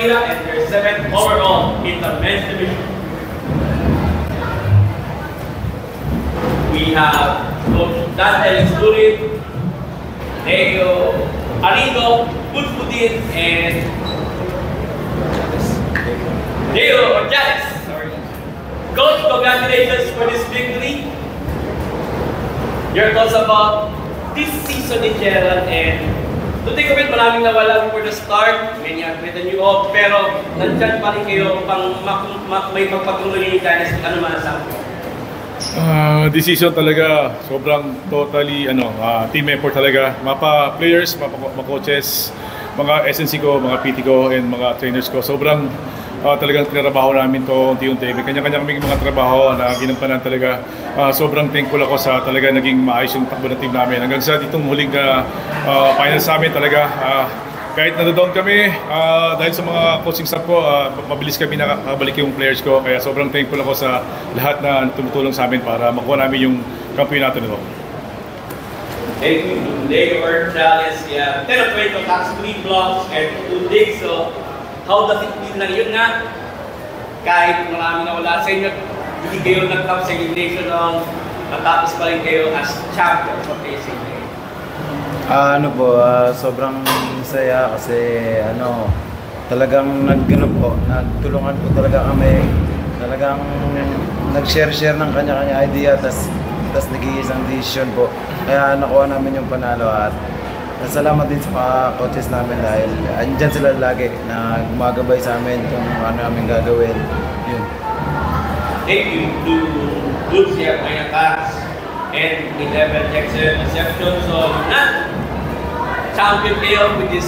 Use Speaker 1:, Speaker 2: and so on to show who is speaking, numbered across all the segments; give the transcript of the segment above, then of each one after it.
Speaker 1: Manila and they're 7th overall in the men's division. We have Coach Dante Sturit, Leo Arigo, Putpudin, and Leo Orjales. Sorry. Coach, congratulations for this victory. Your thoughts about this season ni Gerald, and to think of it, maraming nawala before the start. Many have written you off, pero nandyan pa rin kayo pang may pagpatuloy yung dynasty. Ano masasabi ko?
Speaker 2: This season talaga sobrang totally team effort talaga. Mapa players, mga coaches, mga SNC ko, mga PT ko, and mga trainers ko. Sobrang talagang tinrabaho namin to unti-unti. May kanya-kanya kaming mga trabaho na ginampanan talaga. Sobrang thankful ako sa talaga naging maayos yung takbo ng team namin. Hanggang sa ditong huling finals namin talaga. Kahit na-down kami, dahil sa mga coaching staff ko, mabilis kami nakabalik yung players ko. Kaya sobrang thankful ako sa lahat na tumutulong sa amin para makuha namin yung kampiyonato nito.
Speaker 1: Thank you, Leo Orjales. Yeah, 10 of 20 attacks, 3 blocks, and 2 digs. So, how does it feel na yun nga? Kahit marami na wala sa inyo, hindi kayo nag-top sa elimination ng natapos pa rin kayo as champions of ACA.
Speaker 3: Sobrang saya kasi talagang nagtulungan po talaga kami. Talagang nag-share ng kanya-kanya idea, tas nag-iisang decision po. Kaya nakuha namin yung panalo at salamat din sa mga coaches namin dahil andyan sila lagi na gumagabay sa amin kung ano namin gagawin. Yun.
Speaker 1: Thank you to Dulce Mayacas and 11 excellent receptions. So, champion kayo with this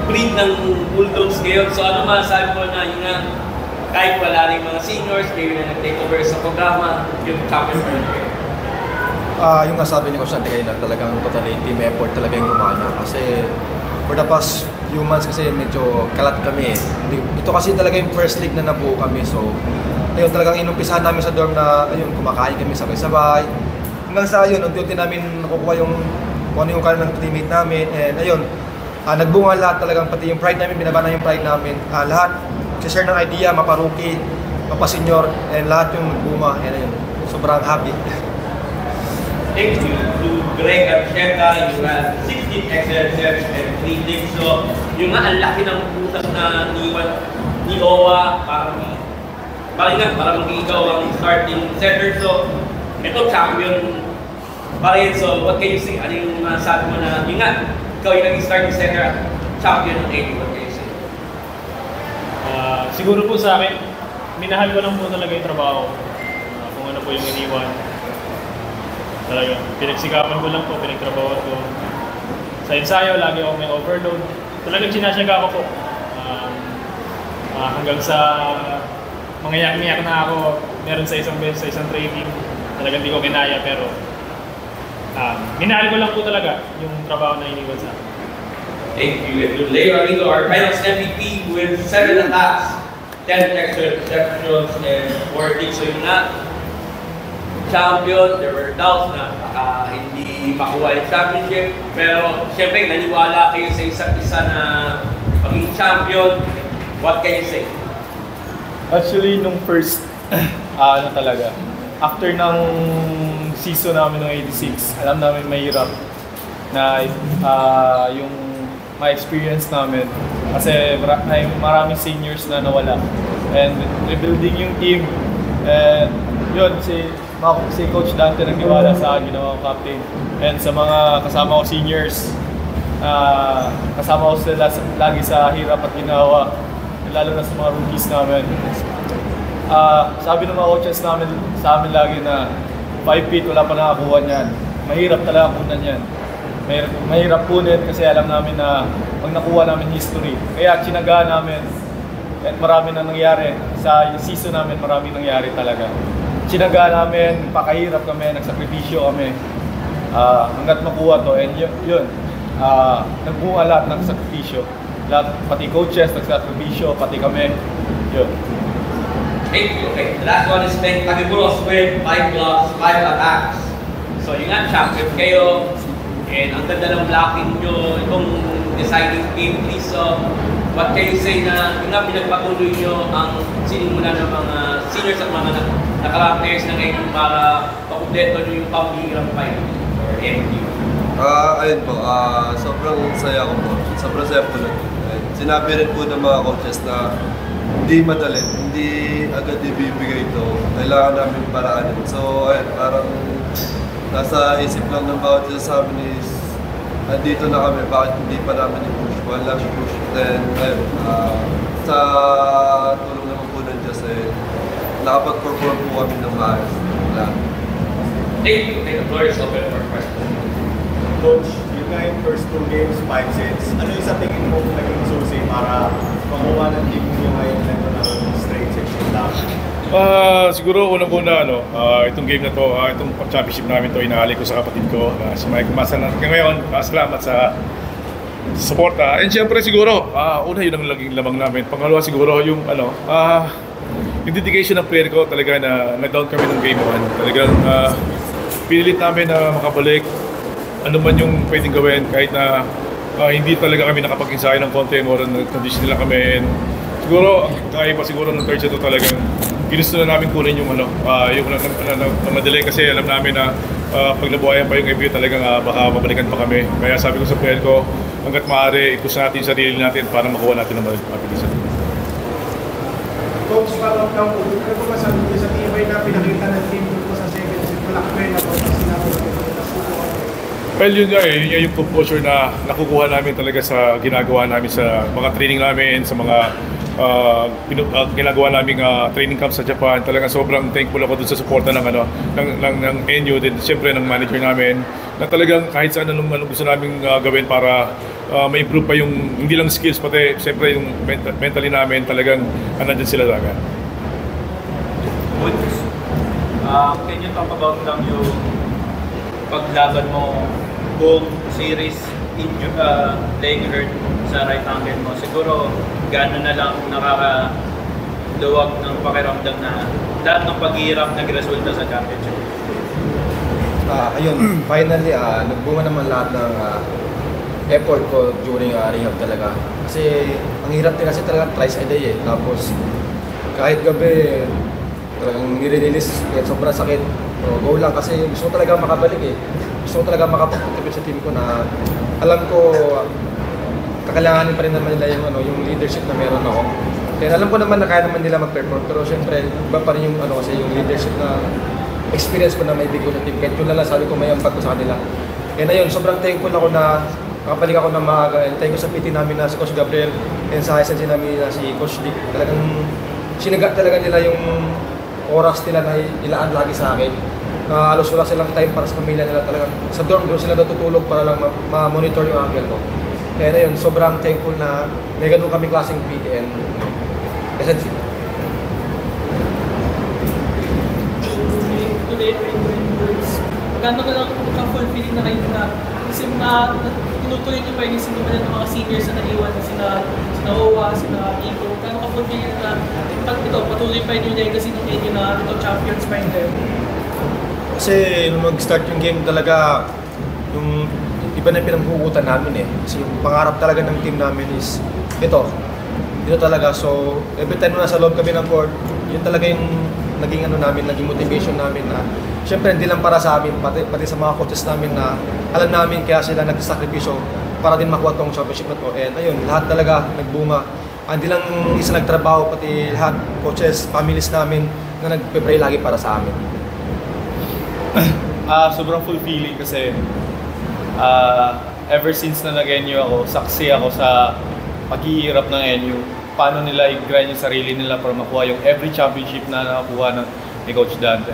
Speaker 1: breed ng Bulldogs kayo. So, ano masasabi ko na yun nga, kahit wala rin mga seniors, kayo na nag-take over sa programa, yung champion pa rin kayo.
Speaker 4: Yung nasabi ni Coach Dante kayo na talagang totally team effort talaga yung gumana. Kasi for the past few months kasi medyo kalat kami. Ito kasi talaga yung first league na nabuo kami. So, ayun talagang inumpisahan namin sa dorm na ayun, kumakain kami sabay-sabay. Hanggang sa ayun, unti-unti namin nakukuha yung kung ano yung kaya ng teammate namin. And ayun, nagbunga lahat talagang, pati yung pride namin, binaba na yung pride namin. Lahat, share ng idea, mapa-rookie, mapa-senior, and lahat yung nagbunga. And ayun, sobrang happy.
Speaker 1: Thank you to Greg Archeta, you had 16 excellent steps and 3 digs. So, yung nga, ang laki ng butas na ni Owa para maging ikaw ang starting center. So, ito champion pa rin. So, what can you say? Ano yung masasabi mo na, yun nga, ikaw yung naging starting center at champion ng 80. What can you say?
Speaker 5: Siguro po sa akin, minahal ko lang po talaga yung trabaho. Kung ano po yung iniwan. Talaga, pinagsikapan ko lang po, pinagtrabaho ko. Sa ensayo, lagi ako may overload. Talagang sinasyaga ko po. Hanggang sa mangiyak-iyak na ako, meron sa isang beses, sa isang training. Talagang di ko kinaya, pero minahal ko lang po talaga yung trabaho na iniwan sa akin.
Speaker 1: Thank you. And Leo Arigo, our finals MVP with 7 attacks, 10 extra receptions, and 4 digs. So yun na, champion, there were doubts na hindi makuha yung championship, pero siyempre naniwala kayo sa isa't isa na maging champion. What can you say?
Speaker 5: Actually, nung first, talaga, after ng season namin ng 86, alam namin mahirap na yung ma-experience namin kasi maraming seniors na nawala and rebuilding yung team, and yun, si Coach Dante nagtiwala sa akin, ginawa ko captain. And sa mga kasama ko seniors, kasama ko sila lagi sa hirap at ginawa, lalo na sa mga rookies namin. Sabi ng mga coaches namin sa amin lagi na 5 feet, wala pa nakakuha niyan. Mahirap talaga kunan yan. Mahirap kunin kasi alam namin na pag nakuha namin history. Kaya tsinagaan namin at marami na nangyari. Sa season namin marami nangyari talaga. Tsinagaan namin, pakahirap kami, nagsakripisyo kami hanggat makuha to. And yun, nagbunga lahat ng sakripisyo. Lahat, pati coaches, nagsakripisyo, pati kami. Yun.
Speaker 1: Thank you. Okay, the last one is Ben Tagiburos with 5 blocks, 5 attacks. So yun nga, champion kayo. And ang ganda ng blocking nyo, itong deciding game 3. So, what can you say na yung nga pinagpatuloy nyo ang sinimula ng mga seniors at mga nakaraang players na ngayon para pakumpleto nyo yung pambihirang fight or MD?
Speaker 6: Ayun po, sobrang saya ko po. Sobrang saya po nun. Sinabi rin po ng mga coaches na hindi madali, hindi agad ibibigay ito. Kailangan namin paraanin. So, ayun, parang nasa isip lang ng bawat isa sa amin is nandito na kami, bakit hindi pa namin i-push? Wala siya push. Then, ayun, sa tulong naman po ng Diyos, nakapag-perform po kami ng maayos.
Speaker 1: Thank you. The floor is open for questions.
Speaker 7: Coach, yun nga yung first 2 games, 5 sets. Ano yung sa tingin mo naging susi para makuha ng team nyo ngayon ng straight sets yung laban?
Speaker 2: Siguro unang-una itong game na to, itong championship namin to inaalay ko sa kapatid ko, si Mike Masan. Ngayon, salamat sa suporta. And syempre siguro, una yun ang laging lamang namin. Pangalawa siguro yung yung dedication ng player ko talaga na down kami ng game 1. Talagang pinilit namin na makabalik ano man yung pwedeng gawin kahit na hindi talaga kami nakapag-insayo ng konti, more on condition nila kami. And siguro, kaya pa siguro ng third set to talagang ginusto na namin kunin yung yung madali kasi alam namin na pag nabuhayan pa yung review talagang baka mabalikan pa kami. Kaya sabi ko sa player ko, hanggat maaari, ikus natin yung sarili natin para makuha natin ng mabilisan.
Speaker 7: Coach, follow-up lang po. Ano po masabi niyo sa tibay na pinakita ng team po sa second set? Malaki na po kasi sinabi ko.
Speaker 2: Well, yun nga yun yung composure na nakukuha namin talaga sa ginagawa namin sa mga training namin, sa mga ginagawa naming training camp sa Japan. Talagang sobrang thankful ako dun sa suporta ng NU, din siyempre ng manager namin, na talagang kahit saan anong gusto namin gawin para ma-improve pa yung hindi lang skills, pati siyempre yung mentally namin talagang nandyan sila talaga.
Speaker 5: Can you talk about lang yung paglaban mo buong series leg hurt sa right ankle mo? Siguro gano'n na lang nakakaluwag ng pakiramdam na lahat ng paghihirap nagresulta sa championship.
Speaker 4: Ayun, finally, nagbunga naman lahat ng effort ko during rehab talaga. Kasi ang hirap din kasi talaga thrice a day eh. Tapos kahit gabi, talagang nire-release, sobrang sakit. So, go lang kasi gusto ko talaga makabalik eh. Gusto ko talaga makapagpapit sa team ko na alam ko kakailanganin pa rin naman nila yung leadership na meron ako. Kaya alam ko naman na kaya naman nila mag-perform, pero syempre iba pa rin yung kasi yung leadership na experience ko na may bigay ko sa team. Kahit yun lang sabi ko may ambag ko sa kanila. Kaya na yun, sobrang thankful ako na nakapalik ako ng maaga. And thank you sa PT namin na si Coach Gabriel and sa SNC namin na si Coach Dick. Talagang sinaga talaga nila yung oras nila na ilaan lagi sa akin. Halos wala silang time para sa pamilya nila, talagang sa dorm doon sila natutulog para lang ma-monitor yung ankle ko. Kaya na yun, sobrang thankful na may ganun kaming klaseng PTN. SNC.
Speaker 8: Today, maganda ka lang ka-fulfilling na kayo na kasi tinutuloy nyo pa yung sinuman ng mga seniors na naiwan na sina Owa, sina Iko. Kano ka-fulfilling na patuloy pa yung legacy ng inyo na champions pa yun kayo?
Speaker 4: Kasi nung mag-start yung game talaga, yung iba na pinaghuhugutan namin eh. Kasi yung pangarap talaga ng team namin is ito talaga. So every time na nasa loob kami ng court, yun talaga yung naging naging motivation namin na syempre hindi lang para sa amin, pati sa mga coaches namin na alam namin kaya sila nagsasakripisyo para din makuha tong championship na to. And ayun, lahat talaga nagbunga. Hindi lang isa nagtrabaho, pati lahat, coaches, families namin na nagpe-pray lagi para sa amin.
Speaker 5: Sobrang fulfilling kasi ever since na nag-NU ako, saksi ako sa paghihirap ng NU. Paano nila i-grind yung sarili nila para makuha yung every championship na nakakuha ni Coach Dante.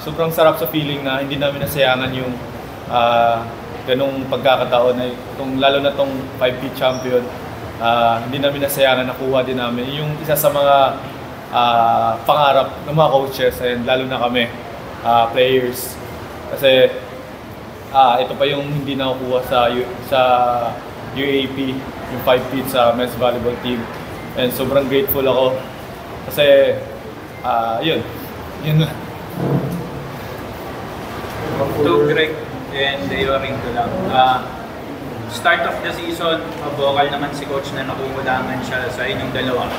Speaker 5: Sobrang sarap sa feeling na hindi namin nasayangan yung ganong pagkakataon na lalo na tong 5-feet champion. Hindi namin nasayangan, nakuha din namin. Yung isa sa mga pangarap ng mga coaches and lalo na kami players. Kasi ito pa yung hindi nakukuha sa UAP, yung 5 feet sa men's volleyball team. And sobrang grateful ako. Kasi yun lang.
Speaker 9: To Greg and Yoring ko lang. start of the season, vocal naman si coach na nakukulangan siya sa inyong dalawa.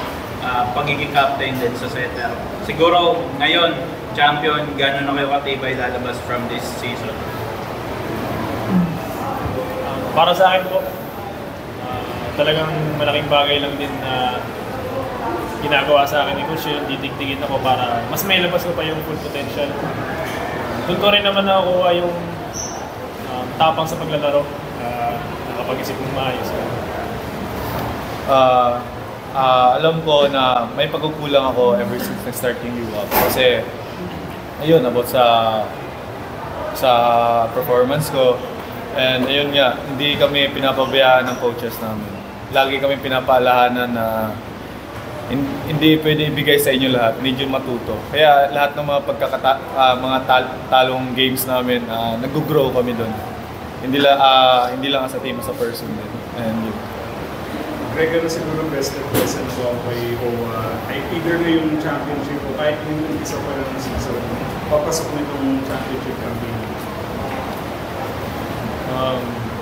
Speaker 9: Pagiging captain din sa setter. Siguro ngayon, champion, gano'n na kayo katibay lalabas from this season?
Speaker 5: Para sa akin po, talagang malaking bagay lang din na ginagawa sa akin ni coach yung titigtigin ako para mas may labas ko pa yung full potential. Doon ko rin naman nakukuha yung tapang sa paglalaro, nakapag-isip ng maayos. Alam ko na may pagkukulang ako ever since nag-start yung UAP. Kasi, ayun, about sa performance ko. And ayun nga, hindi kami pinapabayaan ng coaches namin. Lagi kami pinapaalahanan na hindi pwede ibigay sa inyo lahat, need yung matuto. Kaya lahat ng mga talong games namin, nag-grow kami doon. Hindi lang as a team, as a person din. And yun.
Speaker 2: Greg, ano siguro best of best and so kay OWA, ay either na yung championship o kahit yung isa pa lang ng season, papasok na itong championship campaign.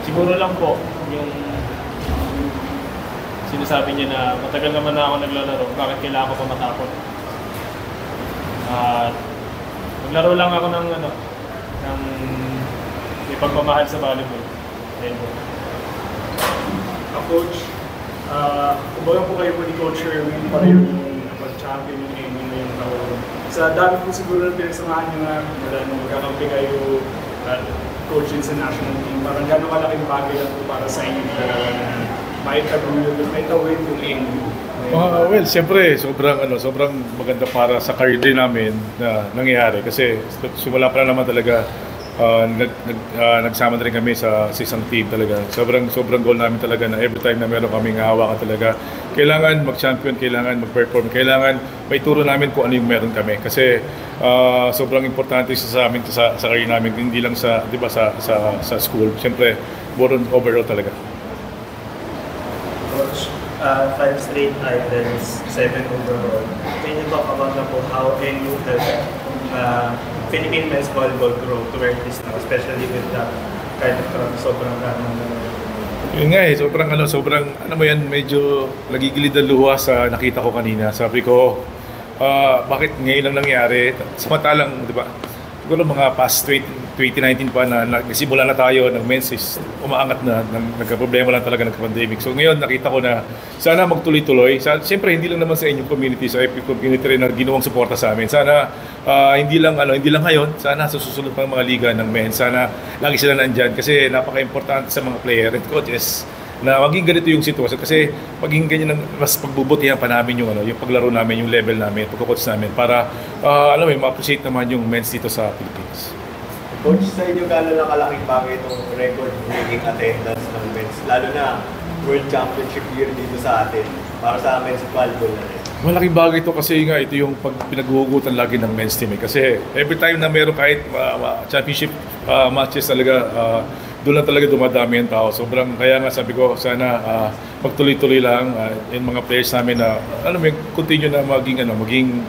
Speaker 5: Siguro lang po, yung sinasabi niya na matagal naman na ako naglalaro, bakit kailangan ko pa matakot? Naglaro lang ako ng may pagmamahal sa volleyball. Ayun po.
Speaker 2: Coach, kumbaga po kayo po ni Coach Sherwin, pareho yung napag-champion yung Emmy ngayong taon. Sa dami po siguro na pinagsamahan nyo nga, wala nung magkakampi kayo coaching sa national team, parang gano'ng kalaking bagay lang po para sa inyo dalawa na may tawid yung Emmy. Well, siyempre, sobrang maganda para sa career din namin na nangyayari kasi simula pa lang naman talaga nagsama na rin kami sa isang team talaga. Sobrang goal namin talaga na every time na meron kaming hahawakan talaga, kailangan mag-champion, kailangan mag-perform, kailangan may turo namin kung ano yung meron kami. Kasi sobrang importante sa amin sa career namin, hindi lang sa sa school. Siyempre, more on overall talaga.
Speaker 7: Coach, 5 straight titles, 7 overall. Can you talk about how NU helped Philippine men's volleyball grow to where it is now, especially with that kind of sobrang ramang
Speaker 2: Yun nga sobrang mo yan, medyo nagigilid ang luha sa nakita ko kanina. Sabi ko, bakit ngayon lang nangyari? Samantalang, di ba, siguro mga past 2019 pa na nagsimula na tayo ng men's is umaangat na, nagka-problema lang talaga ng pandemic. So ngayon nakita ko na sana magtuloy-tuloy. Siyempre hindi lang naman sa inyong community, sa FP community rin na ginawang suporta sa amin. Sana hindi lang ngayon, sana sa susunod pang mga liga ng men's, sana lagi sila nandyan kasi napaka-importante sa mga player and coaches na maging ganito yung sitwasyon kasi maging ganyan mas pagbubutihan pa namin yung paglaro namin, yung level namin, pagko-coach namin para ma-appreciate naman yung men's dito sa Philippines.
Speaker 7: Coach, sa inyo gano'n lang kalaking bagay itong record-breaking attendance ng men's, lalo na World Championship year dito sa atin, para sa men's volleyball na rin?
Speaker 2: Malaking bagay ito kasi nga ito yung pinaghuhugutan lagi ng men's team kasi every time na meron kahit championship matches talaga, doon lang talaga dumadami ang tao. Kaya nga sabi ko sana pagtuloy-tuloy lang yung mga players namin na continue na maging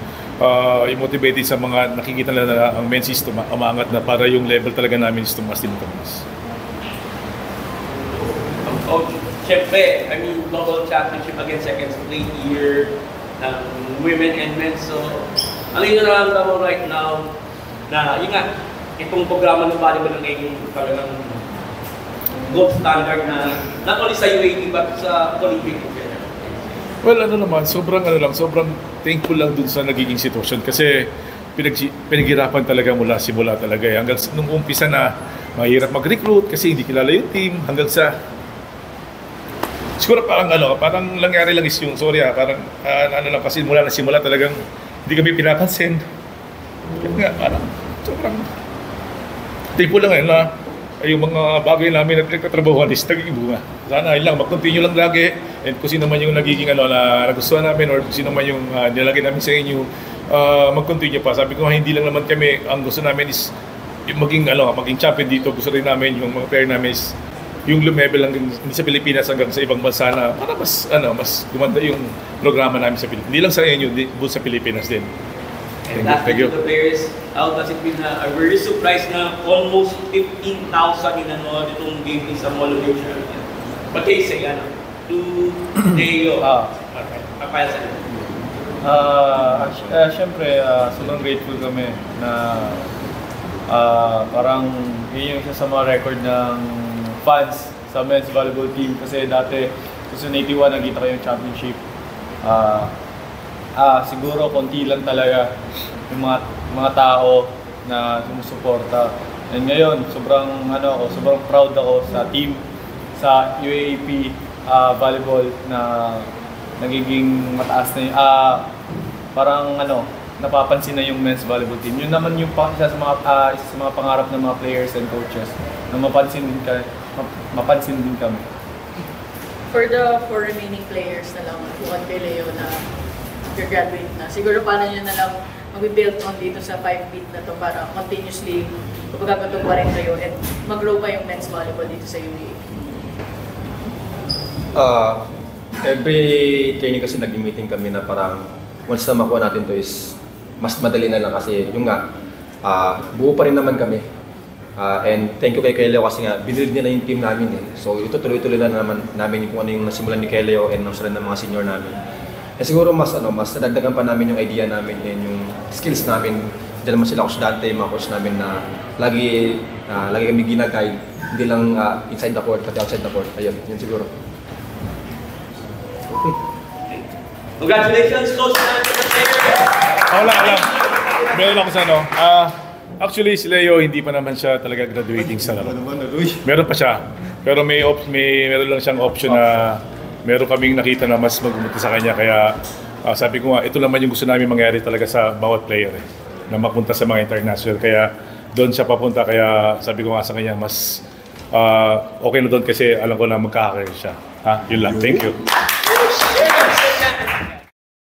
Speaker 2: i-motivated sa mga nakikita nila na ang men's is umangat na para yung level talaga namin is tumas din tumas.
Speaker 1: Siyempre, global championship again, second straight year ng women and men. So, ang yun na lang mo right now na yun nga, itong programa ng volleyball ng talagang gold standard na not only sa UAE but sa Olympic.
Speaker 2: Well, sobrang thankful lang dun sa nagiging sitwasyon kasi pinaghirapan talaga mula simula talaga. Hanggang nung umpisa na mahirap mag-recruit kasi hindi kilala yung team hanggang sa siguro parang nangyari lang is yung parang kasi mula na simula talagang hindi kami pinapansin. Kaya parang sobrang thankful lang ngayon na yung mga bagay namin na pinagkatrabahuan is nagiging bunga. Sana lang, mag-continue lang lagi. And kung sino man yung nagiging na nagustuhan namin or kung sino man yung nilagay namin sa inyo, mag-continue pa. Sabi ko, hindi lang naman kami, ang gusto namin is yung maging champion dito. Gusto rin namin yung mga player namin is yung lumevel lang hindi sa Pilipinas hanggang sa ibang bansa na para mas gumanda yung programa namin sa Pilipinas. Hindi lang sa inyo, buong sa Pilipinas din.
Speaker 1: And lastly to the players, how does it feel na are very surprised na almost 15,000 inanood itong game sa Mall of Asia? What can you say, to Leo? Okay. Papaya sa
Speaker 5: Siyempre, sobrang grateful kami na parang yun yung isa sa mga record ng fans sa men's volleyball team. Kasi dati, 2081, nakita ko yung championship. Siguro konti lang talaga yung mga tao na sumusuporta. And ngayon, sobrang proud ako sa team, sa UAAP volleyball na nagiging mataas na yung, parang napapansin na yung men's volleyball team. Yun naman yung isa sa mga pangarap ng mga players and coaches na mapansin din kami.
Speaker 10: For the 4 remaining players na lang, bukod kay Leo na graduate na, siguro paano nyo na lang mag-build on dito sa 5-beat na to para continuously magkakatong pa rin kayo and mag-grow pa yung men's volleyball dito sa UAAP?
Speaker 4: Every training kasi nag-meeting kami na parang once na makuha natin to is mas madali na lang kasi yung nga buo pa rin naman kami. And thank you kay Leo kasi nga binuild niya na yung team namin eh. So ito tuloy-tuloy na naman namin kung ano yung nasimulan ni Leo and ng ng mga senior namin. Eh siguro mas nadagdagan pa namin yung idea namin and yung skills namin. Diyan naman sila Coach Dante, mga coach namin na lagi kami gina-guide, hindi lang inside the court pati outside the court. Ayun, yun siguro.
Speaker 1: Congratulations, Coach Dante.
Speaker 2: Wala. Meron ako sa actually, si Leo, hindi pa naman siya talaga graduating sa laro. Meron pa siya. Pero meron lang siyang option na meron kaming nakita na mas magumunta sa kanya. Kaya sabi ko nga, ito naman yung gusto namin mangyari talaga sa bawat player na mapunta sa mga international. Kaya doon siya papunta. Kaya sabi ko nga sa kanya, mas okay na doon kasi alam ko na magkakaroon siya. Yun lang. Thank you.